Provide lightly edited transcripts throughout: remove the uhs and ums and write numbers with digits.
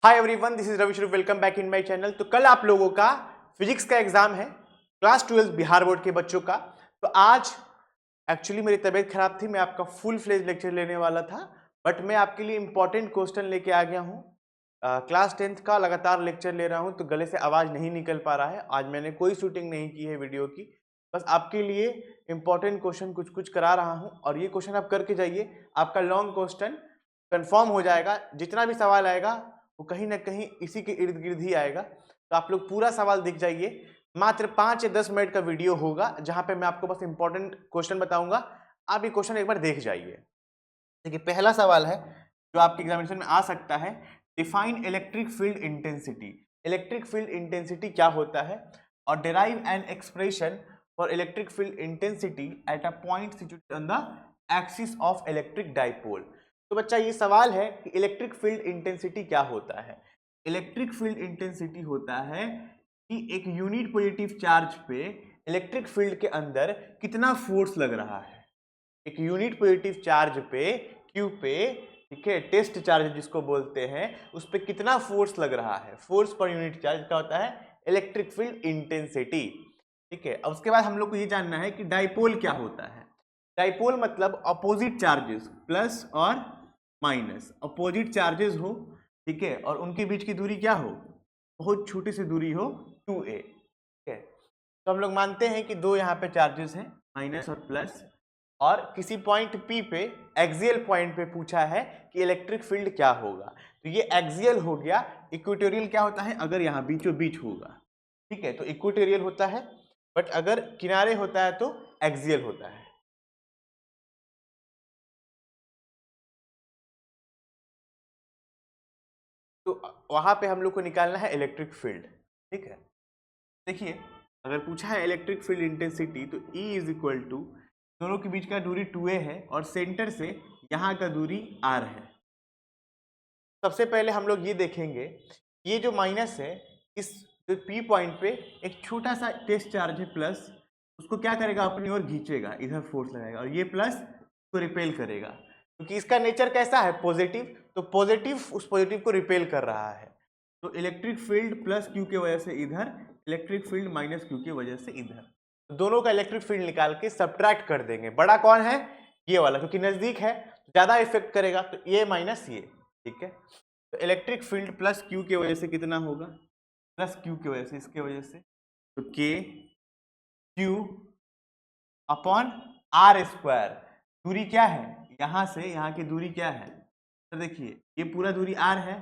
Hi everyone, this is Ravi Shri. Welcome back in my channel. तो कल आप लोगों का फिजिक्स का एग्जाम है, क्लास 12 बिहार बोर्ड के बच्चों का। तो आज एक्चुअली मेरी तबीयत खराब थी, मैं आपका फुल फ्लेज लेक्चर लेने वाला था, बट मैं आपके लिए इंपॉर्टेंट क्वेश्चन लेके आ गया हूँ। क्लास 10th का लगातार लेक्चर ले रहा हूँ, तो गले से आवाज़ नहीं निकल पा रहा है। आज मैंने कोई शूटिंग नहीं की है वीडियो की, बस आपके लिए इंपॉर्टेंट क्वेश्चन कुछ कुछ करा रहा हूँ। और ये क्वेश्चन आप करके जाइए, आपका लॉन्ग क्वेश्चन कंफर्म हो जाएगा। जितना भी सवाल आएगा वो कहीं ना कहीं इसी के इर्द गिर्द ही आएगा। तो आप लोग पूरा सवाल दिख जाइए। मात्र 5 या 10 मिनट का वीडियो होगा, जहां पे मैं आपको बस इंपॉर्टेंट क्वेश्चन बताऊंगा। आप ये क्वेश्चन एक बार देख जाइए। देखिए, पहला सवाल है जो आपके एग्जामिनेशन में आ सकता है। Define electric field intensity. Electric field intensity क्या होता है? और derive an expression for electric field intensity at a point situated on the axis of electric dipole. तो बच्चा, ये सवाल है कि इलेक्ट्रिक फील्ड इंटेंसिटी क्या होता है। इलेक्ट्रिक फील्ड इंटेंसिटी होता है कि एक यूनिट पॉजिटिव चार्ज पे इलेक्ट्रिक फील्ड के अंदर कितना फोर्स लग रहा है। एक यूनिट पॉजिटिव चार्ज पे, क्यू पे, ठीक है, टेस्ट चार्ज जिसको बोलते हैं, उस पे कितना फोर्स लग रहा है। फोर्स पर यूनिट चार्ज का होता है इलेक्ट्रिक फील्ड इंटेंसिटी। ठीक है, अब उसके बाद हम लोग को ये जानना है कि डाइपोल क्या होता है। डाइपोल मतलब अपोजिट चार्जेस, प्लस और माइनस, अपोजिट चार्जेस हो, ठीक है, और उनके बीच की दूरी क्या हो, बहुत छोटी सी दूरी हो, 2a। ठीक है, तो हम लोग मानते हैं कि दो यहाँ पे चार्जेस हैं, माइनस और प्लस, और किसी पॉइंट P पे, एक्सियल पॉइंट पे पूछा है कि इलेक्ट्रिक फील्ड क्या होगा। तो ये एक्सियल हो गया। इक्वेटोरियल क्या होता है? अगर यहाँ बीचों बीच होगा, ठीक है, तो इक्वेटोरियल होता है, बट अगर किनारे होता है तो एक्सियल होता है। तो वहां पे हम लोग को निकालना है इलेक्ट्रिक फील्ड। ठीक है, देखिए, अगर पूछा है इलेक्ट्रिक फील्ड इंटेंसिटी, तो E इज इक्वल टू, दोनों के बीच का दूरी 2a है और सेंटर से यहाँ का दूरी r है। सबसे पहले हम लोग ये देखेंगे, ये जो माइनस है, इस जो P पॉइंट पे एक छोटा सा टेस्ट चार्ज है प्लस, उसको क्या करेगा, अपनी ओर खींचेगा, इधर फोर्स लगाएगा, और ये प्लस को रिपेल करेगा, क्योंकि इसका नेचर कैसा है, पॉजिटिव। तो पॉजिटिव उस पॉजिटिव को रिपेल कर रहा है। तो इलेक्ट्रिक फील्ड प्लस क्यू के वजह से इधर, इलेक्ट्रिक फील्ड माइनस क्यू की वजह से इधर। तो दोनों का इलेक्ट्रिक फील्ड निकाल के सब्ट्रैक्ट कर देंगे। बड़ा कौन है? ये वाला, क्योंकि नजदीक है, ज्यादा इफेक्ट करेगा, तो ये माइनस ये। ठीक है, तो इलेक्ट्रिक फील्ड प्लस क्यू की वजह से कितना होगा, प्लस क्यू की वजह से, इसके वजह से, तो के क्यू अपॉन आर स्क्वायर। दूरी क्या है, यहां से यहाँ की दूरी क्या है, तो देखिए ये पूरा दूरी आर है,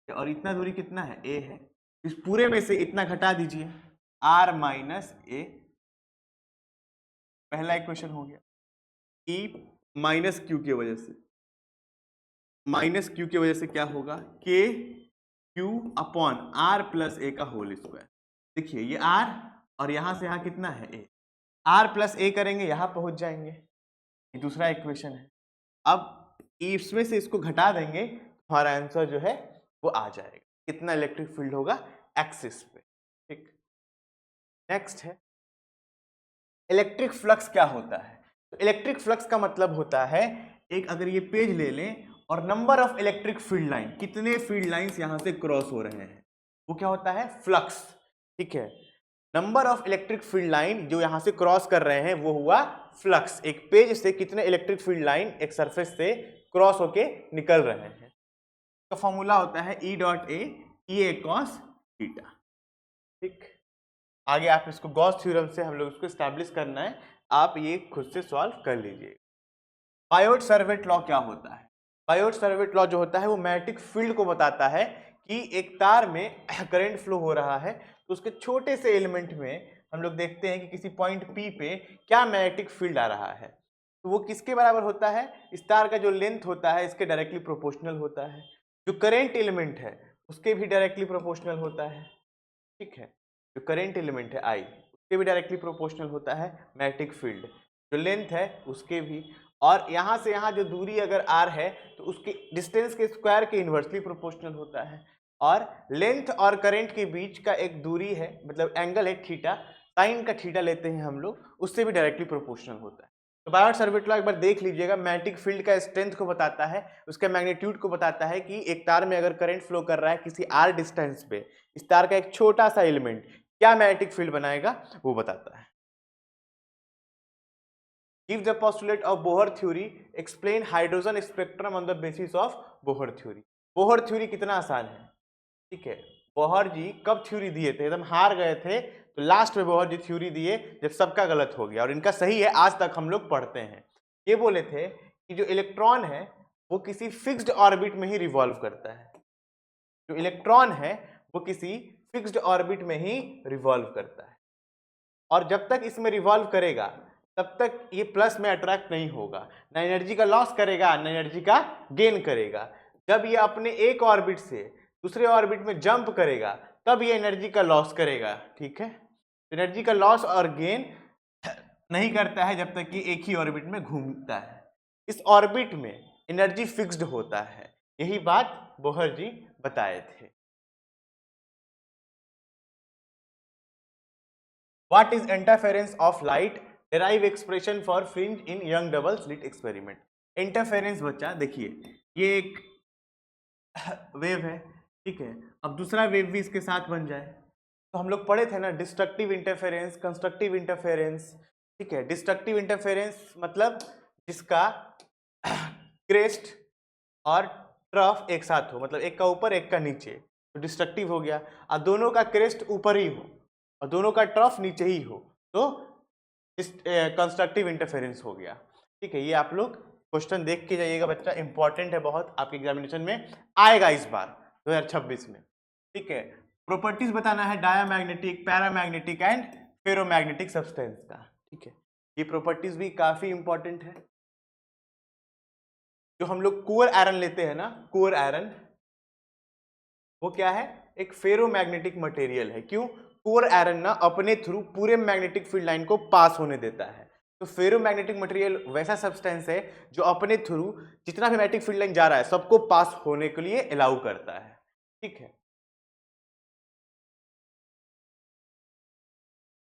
और इतना दूरी कितना है, ए है। इस पूरे में से इतना घटा दीजिए, आर माइनस ए। पहला इक्वेशन हो गया। ई माइनस क्यू की वजह से, माइनस क्यू की वजह से क्या होगा, के क्यू अपॉन आर प्लस ए का होल स्क्वायर। देखिए ये आर, और यहां से यहां कितना है, ए। आर प्लस ए करेंगे, यहां पहुंच जाएंगे। ये दूसरा इक्वेशन है। अब इसमें से इसको घटा देंगे, हमारा आंसर जो है वो आ जाएगा। कितना इलेक्ट्रिक फील्ड होगा एक्सिस पे। ठीक, नेक्स्ट है इलेक्ट्रिक फ्लक्स क्या होता है। तो इलेक्ट्रिक फ्लक्स का मतलब होता है, एक अगर ये पेज ले लें और number of electric field line, कितने फील्ड लाइंस यहां से क्रॉस हो रहे हैं, वो क्या होता है, फ्लक्स। ठीक है, number of electric field line जो यहां से क्रॉस कर रहे हैं वो हुआ फ्लक्स। एक पेज से कितने इलेक्ट्रिक फील्ड लाइन एक सरफेस से क्रॉस होके निकल रहे हैं। तो फॉर्मूला होता है E dot A, E A cos theta. ठीक, आगे आप इसको गॉस थ्योरम से हम लोग इसको एस्टैब्लिश करना है, आप ये खुद से सॉल्व कर लीजिए। बायोट सर्वेट लॉ क्या होता है? बायोट सर्वेट लॉ जो होता है वो मैग्नेटिक फील्ड को बताता है कि एक तार में करंट फ्लो हो रहा है, तो उसके छोटे से एलिमेंट में हम लोग देखते हैं कि किसी पॉइंट P पे क्या मैग्नेटिक फील्ड आ रहा है। तो वो किसके बराबर होता है, इस तार का जो लेंथ होता है इसके डायरेक्टली प्रोपोर्शनल होता है। जो करेंट एलिमेंट है उसके भी डायरेक्टली प्रोपोर्शनल होता है। ठीक है, जो करेंट एलिमेंट है I, उसके भी डायरेक्टली प्रोपोर्शनल होता है मैग्नेटिक फील्ड। जो लेंथ है उसके भी, और यहाँ से यहाँ जो दूरी अगर r है तो उसके डिस्टेंस के स्क्वायर के इन्वर्सली प्रोपोर्शनल होता है। और लेंथ और करंट के बीच का एक दूरी है, मतलब एंगल है थीटा, साइन का थीटा लेते हैं हम लोग, उससे भी डायरेक्टली प्रोपोर्शनल होता है। तो बायोट सर्विट लॉ एक बार देख लीजिएगा, मैग्नेटिक फील्ड का स्ट्रेंथ को बताता है, उसके मैग्नीट्यूड को बताता है कि एक तार में अगर करंट फ्लो कर रहा है किसी आर डिस्टेंस पे, इस तार का एक छोटा सा एलिमेंट क्या मैग्नेटिक फील्ड बनाएगा वो बताता है। Give the postulate of Bohr theory, explain hydrogen spectrum on the basis of Bohr theory। Bohr theory कितना आसान है, ठीक है। बोहर जी कब थ्योरी दिए थे, एकदम हार गए थे तो लास्ट में बोहर जी थ्योरी दिए जब सबका गलत हो गया, और इनका सही है, आज तक हम लोग पढ़ते हैं। ये बोले थे कि जो इलेक्ट्रॉन है वो किसी फिक्स्ड ऑर्बिट में ही रिवॉल्व करता है, जो इलेक्ट्रॉन है वो किसी फिक्स्ड ऑर्बिट में ही रिवॉल्व करता है, और जब तक इसमें रिवॉल्व करेगा तब तक ये प्लस में अट्रैक्ट नहीं होगा, ना एनर्जी का लॉस करेगा ना एनर्जी का गेन करेगा। जब ये अपने एक ऑर्बिट से दूसरे ऑर्बिट में जंप करेगा तब ये एनर्जी का लॉस करेगा, ठीक है। एनर्जी का लॉस और गेन नहीं करता है जब तक कि एक ही ऑर्बिट में घूमता है, इस ऑर्बिट में एनर्जी फिक्स्ड होता है, यही बात बोहर जी बताए थे। What is interference of light? Derive expression for fringe in young double slit experiment। Interference बच्चा देखिए, ये एक वेव है, ठीक है। अब दूसरा वेव भी इसके साथ बन जाए तो हम लोग पढ़े थे ना, डिस्ट्रक्टिव इंटरफेरेंस, कंस्ट्रक्टिव इंटरफेरेंस, ठीक है। डिस्ट्रक्टिव इंटरफेरेंस मतलब जिसका क्रेस्ट और ट्रफ एक साथ हो, मतलब एक का ऊपर एक का नीचे, तो डिस्ट्रक्टिव हो गया। और दोनों का क्रेस्ट ऊपर ही हो और दोनों का ट्रफ नीचे ही हो तो कंस्ट्रक्टिव इंटरफेरेंस हो गया, ठीक है। ये आप लोग क्वेश्चन देख के जाइएगा बच्चा, इंपॉर्टेंट है बहुत, आपके एग्जामिनेशन में आएगा इस बार 2026 में, ठीक है। प्रॉपर्टीज बताना है diamagnetic, paramagnetic and ferromagnetic substance का, ठीक है। ये प्रॉपर्टीज भी काफी इंपॉर्टेंट है। जो हम लोग कोर आयरन लेते हैं ना, कोर आयरन वो क्या है, एक फेरोमैग्नेटिक मटेरियल है। क्यों? कोर आयरन ना अपने थ्रू पूरे मैग्नेटिक फील्ड लाइन को पास होने देता है, तो फेरोमैग्नेटिक मटेरियल वैसा सब्सटेंस है जो अपने थ्रू जितना भी मैग्नेटिक फील्ड लाइन जा रहा है सबको पास होने के लिए अलाउ करता है, ठीक है।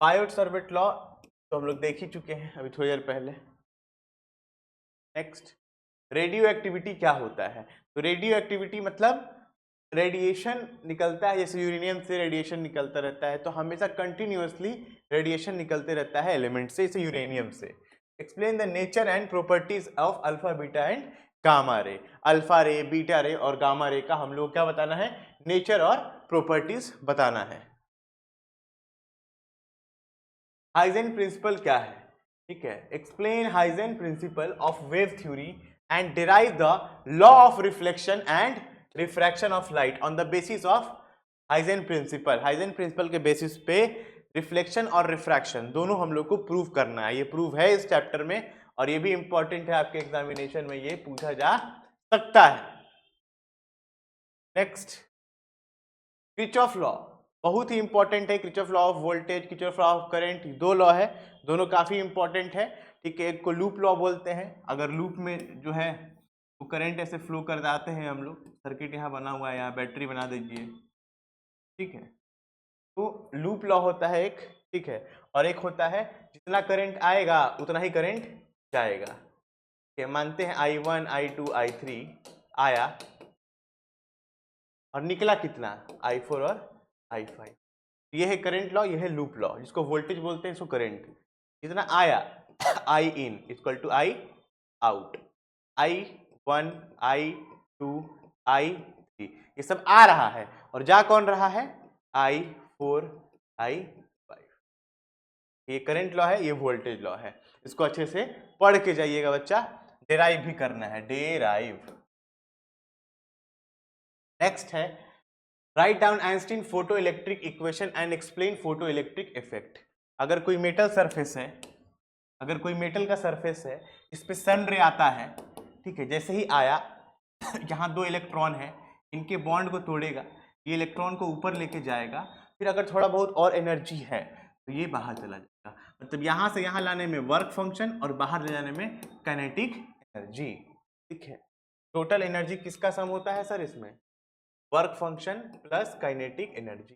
बायोट सर्विट लॉ तो हम लोग देख ही चुके हैं अभी थोड़ी देर पहले। नेक्स्ट, रेडियो एक्टिविटी क्या होता है? तो रेडियो एक्टिविटी मतलब रेडिएशन निकलता है, जैसे यूरेनियम से रेडिएशन निकलता रहता है, तो हमेशा कंटिन्यूअसली रेडिएशन निकलते रहता है एलिमेंट से, जैसे यूरेनियम से। Explain the nature and properties of alpha beta and gamma ray. Alpha रे, बीटा रे और गामा रे का हम लोग क्या बताना है, नेचर और प्रॉपर्टीज बताना है। हाइजेन प्रिंसिपल क्या है, ठीक है। Explain Huygens principle of wave theory and derive the law of reflection and refraction of light on the basis of Huygens principle. Huygens principle के बेसिस पे रिफ्लेक्शन और रिफ्रैक्शन दोनों हम लोग को प्रूव करना है, ये प्रूव है इस चैप्टर में, और ये भी इंपॉर्टेंट है, आपके एग्जामिनेशन में ये पूछा जा सकता है। नेक्स्ट, किरचॉफ लॉ बहुत ही इंपॉर्टेंट है। Kirchhoff law of voltage, Kirchhoff law of current, दो लॉ है, दोनों काफी इंपॉर्टेंट है, ठीक है। एक को लूप लॉ बोलते हैं, अगर लूप में जो है वो करंट ऐसे फ्लो कर जाते हैं हम लोग, सर्किट यहाँ बना हुआ है, यहाँ बैटरी बना दीजिए, ठीक है, तो लूप लॉ होता है एक, ठीक है। और एक होता है जितना करंट आएगा उतना ही करंट जाएगा, ठीक है। मानते हैं I1 I2 I3 आया और निकला कितना, I4 और I5, ये है करंट लॉ, ये है लूप लॉ, जिसको वोल्टेज बोलते हैं, इसको करंट। जितना आया I in equal to I out, I1 I2 I3 ये सब आ रहा है, और जा कौन रहा है, I4 I5। ये करंट लॉ है, ये वोल्टेज लॉ है, इसको अच्छे से पढ़ के जाइएगा बच्चा, डेराइव भी करना है, डेराइव। नेक्स्ट है write down Einstein photo electric equation and explain photo electric effect. अगर कोई मेटल सरफेस है, अगर कोई मेटल का सरफेस है इस पे सन रे आता है, ठीक है, जैसे ही आया यहाँ दो इलेक्ट्रॉन है, इनके बॉन्ड को तोड़ेगा, ये इलेक्ट्रॉन को ऊपर लेके जाएगा, फिर अगर थोड़ा बहुत और एनर्जी है तो ये बाहर चला जाएगा, मतलब यहाँ से यहाँ लाने में वर्क फंक्शन और बाहर ले जाने में काइनेटिक एनर्जी, ठीक है। टोटल एनर्जी किसका सम होता है सर इसमें, work function plus kinetic energy.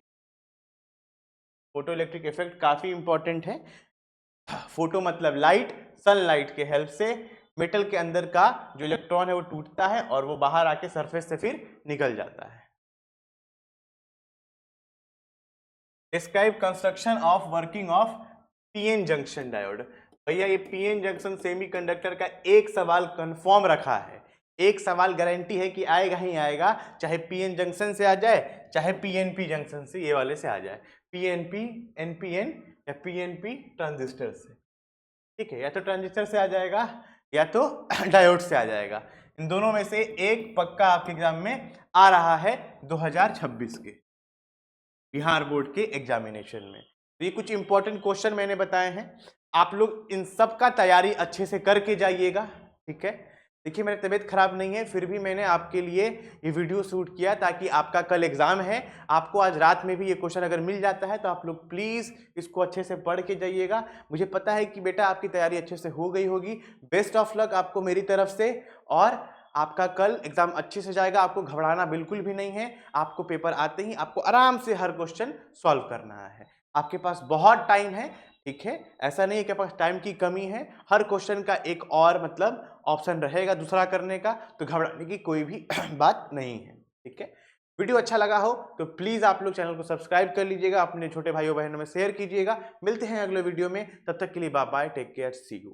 Photo electric effect काफी इंपॉर्टेंट है। फोटो मतलब लाइट, सनलाइट के हेल्प से मेटल के अंदर का जो इलेक्ट्रॉन है वो टूटता है और वो बाहर आके सरफेस से फिर निकल जाता है। Describe construction of working of PN junction diode. भैया ये पीएन जंक्शन सेमीकंडक्टर का एक सवाल कंफर्म रखा है, एक सवाल गारंटी है कि आएगा ही आएगा, चाहे पीएन जंक्शन से आ जाए चाहे पीएनपी जंक्शन से ये वाले से आ जाए, पीएनपी, एनपीएन या पीएनपी ट्रांजिस्टर से, ठीक है, या तो ट्रांजिस्टर से आ जाएगा या तो डायोड से आ जाएगा। इन दोनों में से एक पक्का आपके एग्जाम में आ रहा है 2026 के बिहार बोर्ड के एग्जामिनेशन में। तो ये कुछ इंपॉर्टेंट क्वेश्चन मैंने बताए हैं, आप लोग इन सब का तैयारी अच्छे से करके जाइएगा, ठीक है। देखिए मेरी तबीयत खराब नहीं है, फिर भी मैंने आपके लिए ये वीडियो शूट किया ताकि आपका कल एग्जाम है, आपको आज रात में भी ये क्वेश्चन अगर मिल जाता है तो आप लोग प्लीज़ इसको अच्छे से पढ़ के जाइएगा। मुझे पता है कि बेटा आपकी तैयारी अच्छे से हो गई होगी, बेस्ट ऑफ लक आपको मेरी तरफ से, और आपका कल एग्जाम अच्छे से जाएगा। आपको घबराना बिल्कुल भी नहीं है, आपको पेपर आते ही आपको आराम से हर क्वेश्चन सॉल्व करना है, आपके पास बहुत टाइम है, ठीक है। ऐसा नहीं है कि आपके पास टाइम की कमी है, हर क्वेश्चन का एक और मतलब ऑप्शन रहेगा दूसरा करने का, तो घबराने की कोई भी बात नहीं है, ठीक है। वीडियो अच्छा लगा हो तो प्लीज आप लोग चैनल को सब्सक्राइब कर लीजिएगा, अपने छोटे भाइयों बहनों में शेयर कीजिएगा। मिलते हैं अगले वीडियो में, तब तक के लिए bye bye, take care, see you.